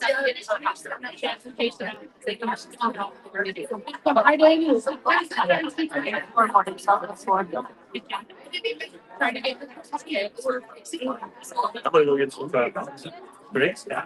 I'm gonna go get some drinks. No,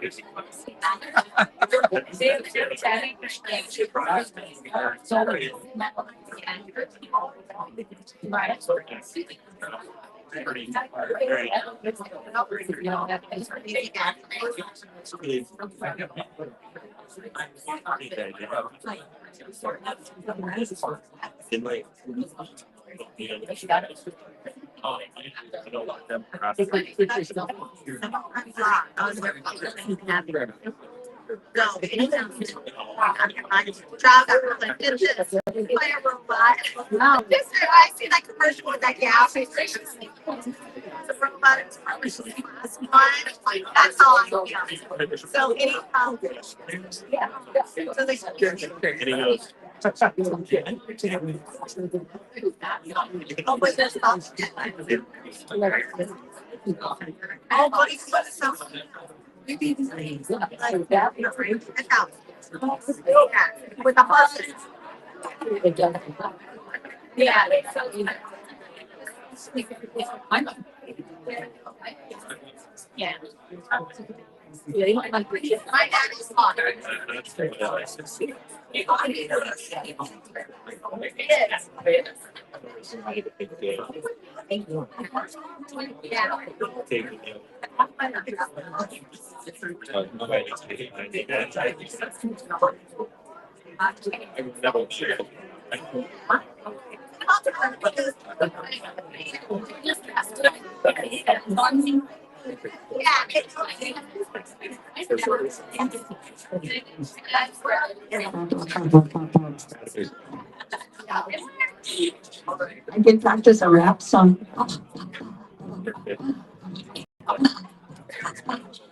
this I see that commercial with that gas station. It's a robot. It's probably last one. That's all I feel. So anyhow, so they. And he goes, Oh, but this stuff. Oh, but it's what stuff. Maybe like that. Account. Yeah, with the husband. Yeah. Yeah. My dad is hot. I can practice a rap song.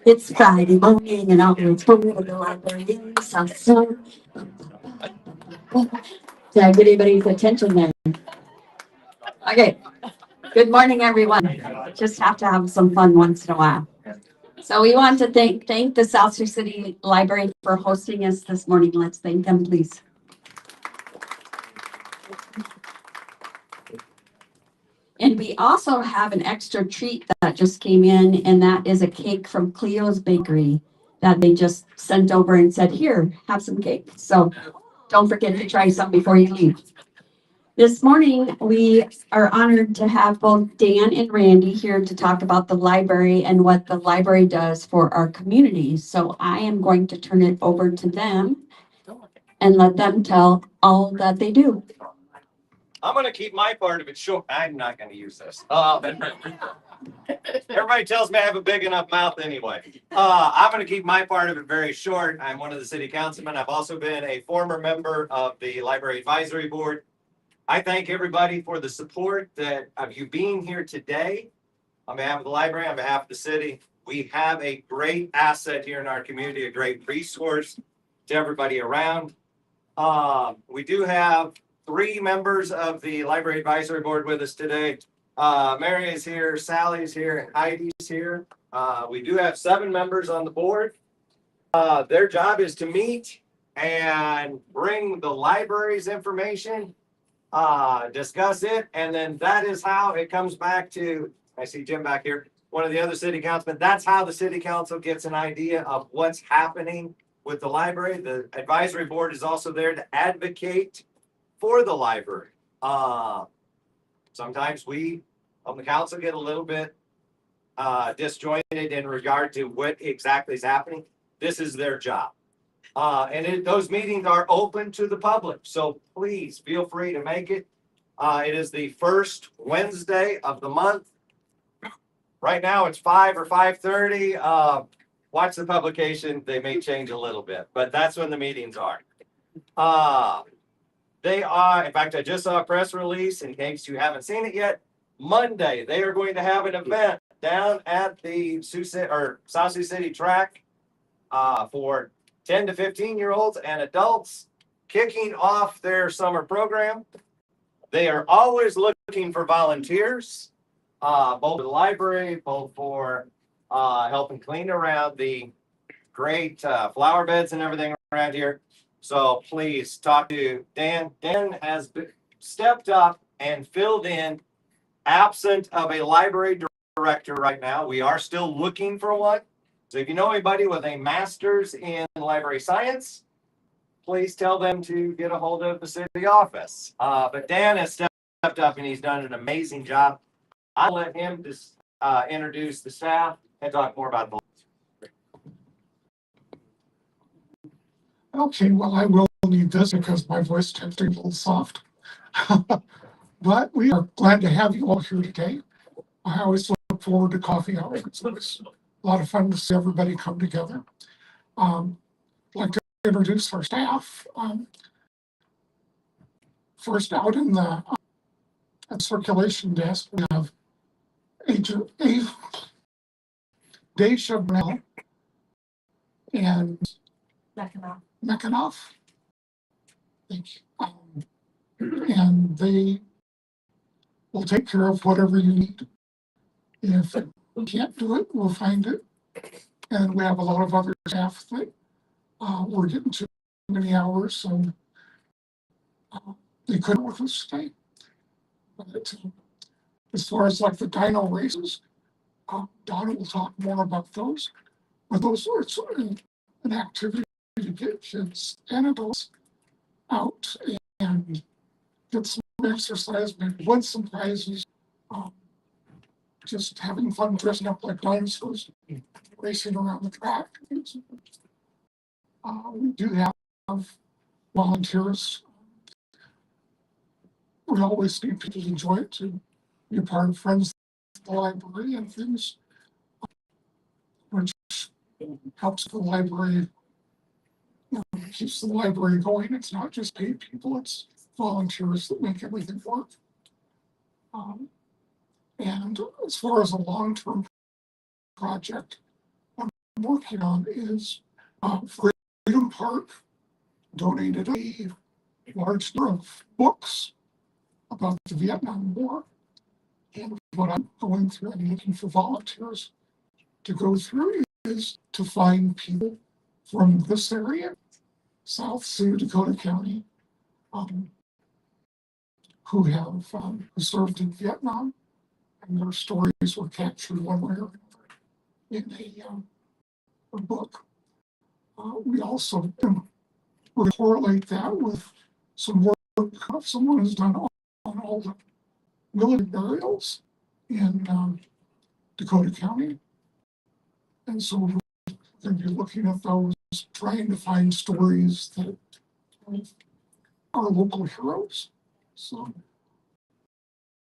It's Friday morning and I'll go to the library in the South Zone. Did I get anybody's attention there? Okay. Good morning, everyone. Just have to have some fun once in a while. So we want to thank the South Sioux City Library for hosting us this morning. Let's thank them, please. And we also have an extra treat that just came in, and that is a cake from Cleo's Bakery that they just sent over and said, here, have some cake. So don't forget to try some before you leave. This morning, we are honored to have both Dan and Randy here to talk about the library and what the library does for our community. So I am going to turn it over to them and let them tell all that they do. I'm going to keep my part of it short. I'm not going to use this. Everybody tells me I have a big enough mouth anyway. I'm going to keep my part of it very short. I'm one of the city councilmen. I've also been a former member of the Library Advisory Board. I thank everybody for the support of you being here today. On behalf of the library, on behalf of the city, we have a great asset here in our community, a great resource to everybody around. We do have 3 members of the Library Advisory Board with us today. Mary is here, Sally's here, and Heidi's here. We do have 7 members on the board. Their job is to meet and bring the library's information, discuss it, and then that is how it comes back to, I see Jim back here, one of the other city councilmen. That's how the city council gets an idea of what's happening with the library. The advisory board is also there to advocate for the library. Sometimes we on the council get a little bit disjointed in regard to what exactly is happening. This is their job. Those meetings are open to the public, so please feel free to make it. It is the first Wednesday of the month. Right now it's 5 or 5:30. Watch the publication. They may change a little bit, but that's when the meetings are. They are, in fact, I just saw a press release in case you haven't seen it yet. Monday, they are going to have an event down at the South Sioux City track for 10 to 15-year-olds and adults, kicking off their summer program. They are always looking for volunteers, both for the library, both for helping clean around the great flower beds and everything around here. So please talk to Dan. Dan has stepped up and filled in absent of a library director right now. We are still looking for one. So if you know anybody with a master's in library science, please tell them to get a hold of the city office. But Dan has stepped up and he's done an amazing job. I'll let him just introduce the staff and talk more about the. Okay, well, I will need this because my voice tends to be a little soft. But we are glad to have you all here today. I always look forward to coffee hour. It's always a lot of fun to see everybody come together. I'd like to introduce our staff. First out in the circulation desk, we have Agent Dave Chabanel and Mekanoff. Thank you. And they will take care of whatever you need. If we can't do it, we'll find it. And we have a lot of other staff that we're getting too many hours, so they couldn't with us today. But as far as like the dino races, Donna will talk more about those. But those are sort of an activity to get kids and adults out and get some exercise, maybe win some prizes. Just having fun dressing up like dinosaurs, racing around the track. We do have volunteers. We always need people to enjoy it, to be a part of Friends of the Library and things, which helps the library, keeps the library going. It's not just paid people, it's volunteers that make everything work. And as far as a long-term project I'm working on is Freedom Park donated a large number of books about the Vietnam War. And what I'm going through and looking for volunteers to go through is to find people from this area, South Sioux, Dakota County, who have who served in Vietnam, and their stories were captured one way or another in a book. We also would correlate that with some work someone has done on all the military burials in Dakota County. And so we're going to be looking at those, trying to find stories that are local heroes. So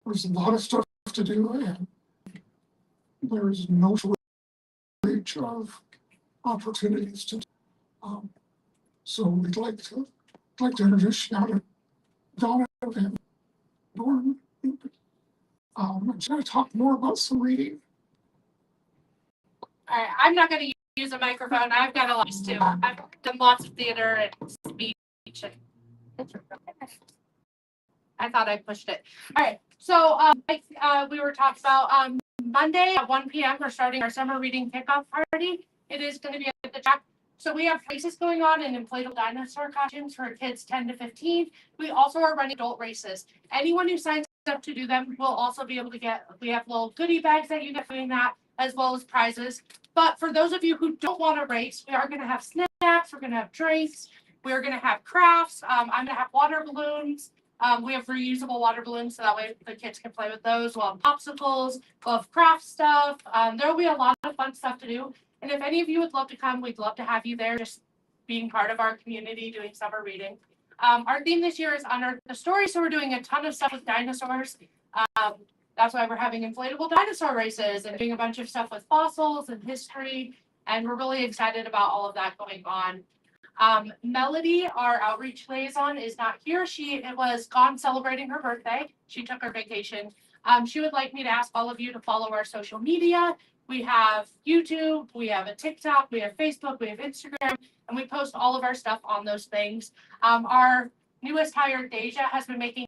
there's a lot of stuff to do, and there's no shortage of opportunities to do. So we'd like to introduce you now to Donna and Norm. I'm going to talk more about some reading. All right, I'm not going to use a microphone. I've got a lot too. I've done lots of theater and speech. I thought I pushed it. All right, so like we were talking about Monday at 1 p.m. we're starting our summer reading kickoff party. It is going to be at the track. So we have races going on in inflatable dinosaur costumes for kids 10 to 15. We also are running adult races. Anyone who signs up to do them will also be able to get, we have little goodie bags that you get for doing that, as well as prizes. But for those of you who don't want to race, we are going to have snacks, we're going to have drinks, we're going to have crafts. I'm going to have water balloons. We have reusable water balloons, so that way the kids can play with those. We'll have popsicles, we'll have craft stuff. There will be a lot of fun stuff to do. And if any of you would love to come, we'd love to have you there, just being part of our community, doing summer reading. Our theme this year is Unearth the Story, so we're doing a ton of stuff with dinosaurs. That's why we're having inflatable dinosaur races and doing a bunch of stuff with fossils and history. And we're really excited about all of that going on. Melody, our outreach liaison, is not here. She was gone celebrating her birthday. She took her vacation. She would like me to ask all of you to follow our social media. We have YouTube, we have a TikTok, we have Facebook, we have Instagram, and we post all of our stuff on those things. Our newest hire, Deja, has been making